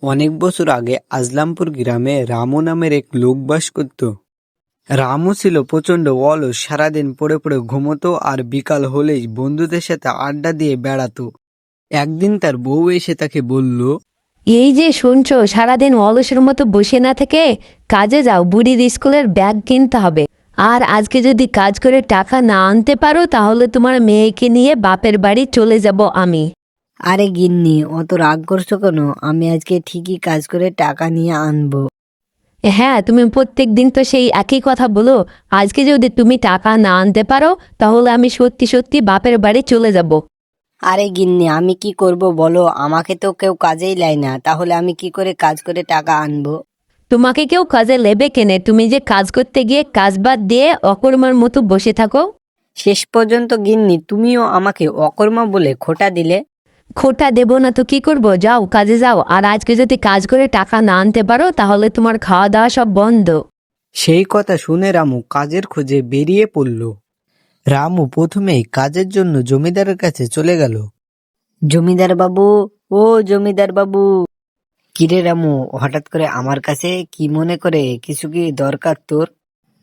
অনেক বছর আগে আজলামপুর গ্রামে রামু নামের এক লোক বাস করত। রামু ছিল প্রচন্ড অলস, সারাদিন পড়ে পড়ে ঘুমোতো আর বিকাল হলেই বন্ধুদের সাথে আড্ডা দিয়ে বেড়াতো। একদিন তার বউ এসে তাকে বলল, এই যে শুনছো, সারাদিন অলসের মতো বসে না থেকে কাজে যাও, বুড়ির স্কুলের ব্যাগ কিনতে হবে। আর আজকে যদি কাজ করে টাকা না আনতে পারো তাহলে তোমার মেয়েকে নিয়ে বাপের বাড়ি চলে যাব আমি। আরে গিন্নি, অত রাগ করছো কেন? আমি আজকে ঠিকই কাজ করে টাকা নিয়ে আনবো। হ্যাঁ, তুমি প্রত্যেক দিন তো সেই একই কথা বলো। আজকে যদি তুমি টাকা না আনতে পারো তাহলে আমি সত্যি সত্যি বাপের বাড়ি চলে যাব। আরে গিন্নি, আমি কি করব বলো? আমাকে তো কেউ কাজেই লাই না, তাহলে আমি কি করে কাজ করে টাকা আনবো? তোমাকে কেউ কাজে লেবে কেনে? তুমি যে কাজ করতে গিয়ে কাজ বাদ দিয়ে অকর্মার মতো বসে থাকো। শেষ পর্যন্ত গিন্নি তুমিও আমাকে অকর্মা বলে খোটা দিলে। খোটা দেব না তো কি করব? যাও, কাজে যাও। আর আজকে যদি কাজ করে টাকা না আনতে পারো তাহলে তোমার খাওয়া দাওয়া সব বন্ধ। সেই কথা শুনে রামু কাজের খোঁজে বেরিয়ে পড়ল। রামু প্রথমেই কাজের জন্য জমিদারের কাছে চলে গেল। জমিদার বাবু, ও জমিদার বাবু। কিরে রামু, হঠাৎ করে আমার কাছে কি মনে করে? কিছু কি দরকার তোর?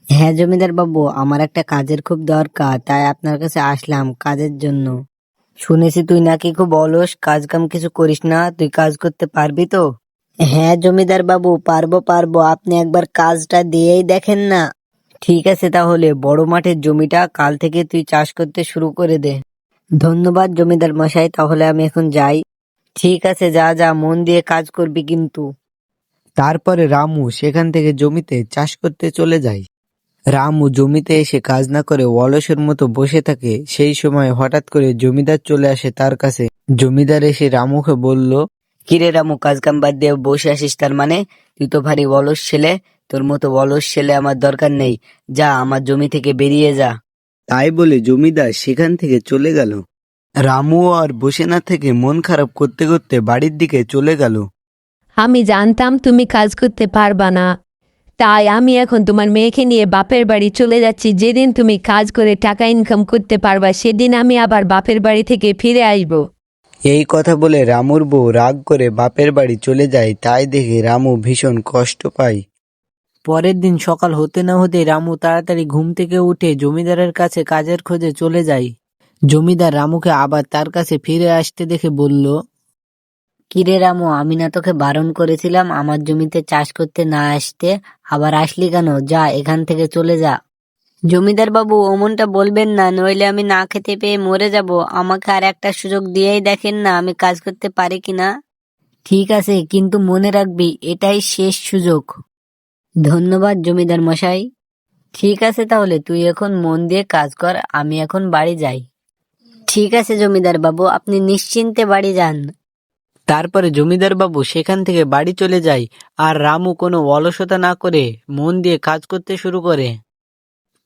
হ্যাঁ জমিদার বাবু, আমার একটা কাজের খুব দরকার, তাই আপনার কাছে আসলাম কাজের জন্য। শুনেছি তুই নাকি খুব অলস, কাজ কাম কিছু করিস না, তুই কাজ করতে পারবি তো? হ্যাঁ জমিদার বাবু, পারবো পারবো, আপনি একবার কাজটা দিয়েই দেখেন না। ঠিক আছে, তাহলে বড় মাঠের জমিটা কাল থেকে তুই চাষ করতে শুরু করে দে। ধন্যবাদ জমিদার মশাই, তাহলে আমি এখন যাই। ঠিক আছে, যা যা, মন দিয়ে কাজ করবি কিন্তু। তারপরে রামু সেখান থেকে জমিতে চাষ করতে চলে যায়। রামু জমিতে এসে কাজ না করে অলসের মতো বসে থাকে। সেই সময় হঠাৎ করে জমিদার চলে আসে তার কাছে। জমিদার এসে রামুকে বলল, কিরে রামু, কাজ কাম বাদ দিয়ে বসে আসিস তার মানে? তুই তো ভারী অলস ছেলে, তোর মতো অলস ছেলে আমার দরকার নেই। যা, আমার জমি থেকে বেরিয়ে যা। তাই বলে জমিদার সেখান থেকে চলে গেল। রামু আর বসে না থেকে মন খারাপ করতে করতে বাড়ির দিকে চলে গেল। আমি জানতাম তুমি কাজ করতে পারবা না, তাই আমি এখন তোমার মেয়েকে নিয়ে বাপের বাড়ি চলে যাচ্ছি। যেদিন তুমি কাজ করে টাকা ইনকাম করতে পারবা সেদিন আমি আবার বাপের বাড়ি থেকে ফিরে আসবো। এই কথা বলে রামুর বউ রাগ করে বাপের বাড়ি চলে যায়। তাই দেখে রামু ভীষণ কষ্ট পায়। পরের দিন সকাল হতে না হতেই রামু তাড়াতাড়ি ঘুম থেকে উঠে জমিদারের কাছে কাজের খোঁজে চলে যায়। জমিদার রামুকে আবার তার কাছে ফিরে আসতে দেখে বলল, কিরে রামু, আমি না তোকে বারণ করেছিলাম আমার জমিতে চাষ করতে না আসতে? আবার আসলি কেন? যা, এখান থেকে চলে যা। জমিদার বাবু, অমনটা বলবেন না, নইলে আমি না খেতে পেয়ে মরে যাব। আমাকে আর একটা সুযোগ দিয়েই দেখেন না, আমি কাজ করতে পারি কিনা। ঠিক আছে, কিন্তু মনে রাখবি এটাই শেষ সুযোগ। ধন্যবাদ জমিদার মশাই। ঠিক আছে, তাহলে তুই এখন মন দিয়ে কাজ কর, আমি এখন বাড়ি যাই। ঠিক আছে জমিদার বাবু, আপনি নিশ্চিন্তে বাড়ি যান। তারপরে জমিদার বাবু সেখান থেকে বাড়ি চলে যায়। আর রামু কোনো অলসতা না করে মন দিয়ে কাজ করতে শুরু করে।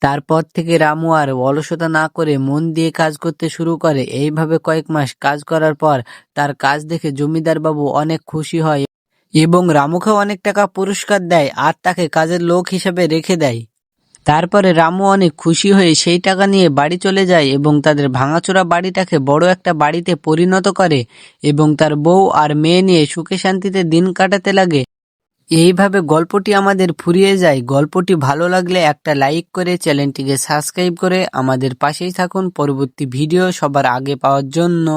তারপর থেকে রামু আর অলসতা না করে মন দিয়ে কাজ করতে শুরু করে। এইভাবে কয়েক মাস কাজ করার পর তার কাজ দেখে জমিদার বাবু অনেক খুশি হয় এবং রামুকে অনেক টাকা পুরস্কার দেয় আর তাকে কাজের লোক হিসেবে রেখে দেয়। তারপরে রামু অনেক খুশি হয়ে সেই টাকা নিয়ে বাড়ি চলে যায় এবং তাদের ভাঙাচোরা বাড়িটাকে বড় একটা বাড়িতে পরিণত করে এবং তার বউ আর মেয়ে নিয়ে সুখে শান্তিতে দিন কাটাতে লাগে। এইভাবে গল্পটি আমাদের ফুরিয়ে যায়। গল্পটি ভালো লাগলে একটা লাইক করে চ্যানেলটিকে সাবস্ক্রাইব করে আমাদের পাশেই থাকুন পরবর্তী ভিডিও সবার আগে পাওয়ার জন্য।